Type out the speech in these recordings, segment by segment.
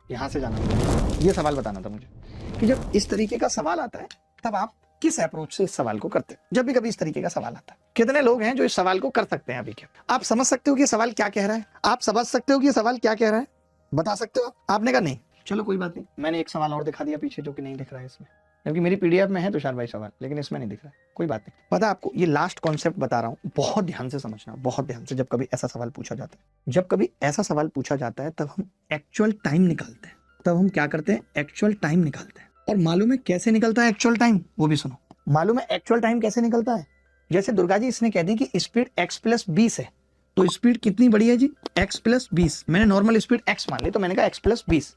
यहाँ से जाना था, ये सवाल बताना था मुझे कि जब इस तरीके का सवाल आता है तब आप किस अप्रोच से इस सवाल को करते हैं। जब भी कभी इस तरीके का सवाल आता है, कितने लोग हैं जो इस सवाल को कर सकते हैं? अभी क्या आप समझ सकते हो कि ये सवाल क्या कह रहा है? आप समझ सकते हो कि ये सवाल क्या कह रहा है? बता सकते हो? आपने कहा नहीं, चलो कोई बात नहीं, मैंने एक सवाल और दिखा दिया पीछे जो कि नहीं दिख रहा है इसमें, जबकि मेरी पीडीएफ में है तुषार भाई सवाल, लेकिन इसमें नहीं दिख रहा है। कोई बात नहीं, पता आपको ये लास्ट कॉन्सेप्ट बता रहा हूँ, बहुत ध्यान से समझना, बहुत ध्यान से। जब कभी ऐसा सवाल पूछा जाता है, जब कभी ऐसा सवाल पूछा जाता है तब हम एक्चुअल टाइम निकालते हैं। तब हम क्या करते हैं? एक्चुअल टाइम निकालते हैं। और मालूम है कैसे निकलता है एक्चुअल टाइम? वो भी सुनो। मालूम है एक्चुअल टाइम कैसे निकलता है? जैसे दुर्गा जी इसने कह दी कि स्पीड x+20 है, तो स्पीड कितनी बड़ी है जी? x+20। मैंने नॉर्मल स्पीड x मान ली, तो मैंने कहा x+20।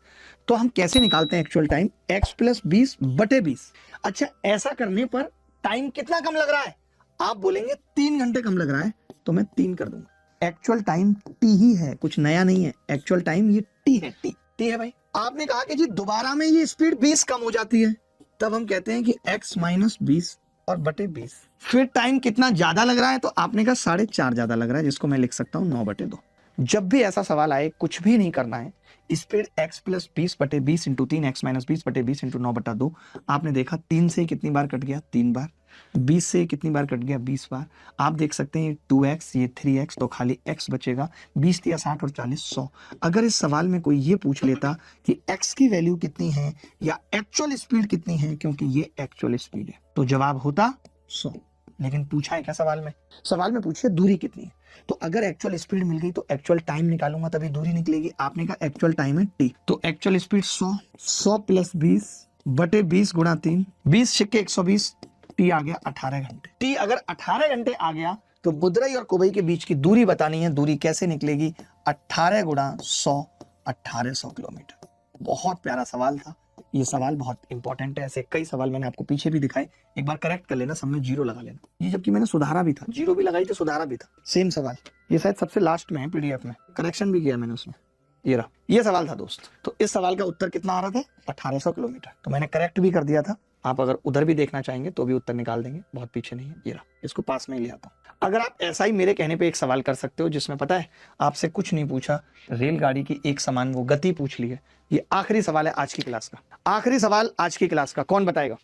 तो हम कैसे निकालते हैं एक्चुअल टाइम? x+20/20। अच्छा, ऐसा करने पर टाइम कितना कम लग रहा है? आप बोलेंगे 3 घंटे कम लग रहा है, तो मैं 3 कर दूंगा। एक्चुअल टाइम t ही है, कुछ नया नहीं है। एक्चुअल टाइम ये t है, t है भाई। आपने कहा कि जी दोबारा में ये स्पीड 20 कम हो जाती है, तब हम कहते हैं कि x-20 और बटे 20। फिर टाइम कितना ज्यादा लग रहा है? तो आपने कहा 4.5 ज्यादा लग रहा है, जिसको मैं लिख सकता हूँ 9/2। जब भी ऐसा सवाल आए, कुछ भी नहीं करना है, स्पीड x+20/20 × 3 x-20/20 × 9/2। आपने देखा 3 से कितनी बार कट गया? 3 बार। 20 से कितनी बार कट गया? 20 बार। आप देख सकते हैं ये 2x, ये 3x, तो खाली x बचेगा। 20 या 60 और 40 100। अगर इस सवाल में कोई ये पूछ लेता कि x की वैल्यू कितनी है या एक्चुअल स्पीड कितनी है, क्योंकि ये एक्चुअल स्पीड है, तो जवाब होता 100। लेकिन पूछा है क्या सवाल में? सवाल में पूछिए दूरी कितनी है, तो अगर एक्चुअल स्पीड मिल गई तो एक्चुअल टाइम निकालूंगा, तभी दूरी निकलेगी। आपने कहा एक्चुअल टाइम है t, तो एक्चुअल स्पीड 100, 100+20/20 × 3, 20 × 120, t आ गया 18 घंटे। t अगर 18 घंटे आ गया तो बुदरई और कुबई के बीच की दूरी बतानी है। दूरी कैसे निकलेगी? 18 × 100, 1800 किलोमीटर। बहुत प्यारा सवाल था ये, सवाल बहुत इंपॉर्टेंट है। ऐसे कई सवाल मैंने आपको पीछे भी दिखाए, एक बार करेक्ट कर लेना, सब में 0 लगा लेना। ये जबकि मैंने सुधारा भी था, 0 भी लगाई थी, सुधारा भी था, सेम सवाल। ये शायद सबसे लास्ट में है पीडीएफ में, करेक्शन भी किया मैंने उसमें। ये रहा, ये सवाल था दोस्त। तो इस सवाल का उत्तर कितना आ रहा था? 1800 किलोमीटर। तो मैंने करेक्ट भी कर दिया था। आप अगर उधर भी देखना चाहेंगे तो भी उत्तर निकाल देंगे, बहुत पीछे नहीं है। ये रहा, इसको पास में ही ले आता हूँ। अगर आप ऐसा ही मेरे कहने पे एक सवाल कर सकते हो जिसमें पता है आपसे कुछ नहीं पूछा, रेलगाड़ी की एक समान वो गति पूछ ली है। ये आखिरी सवाल है आज की क्लास का, आखिरी सवाल आज की क्लास का। कौन बताएगा?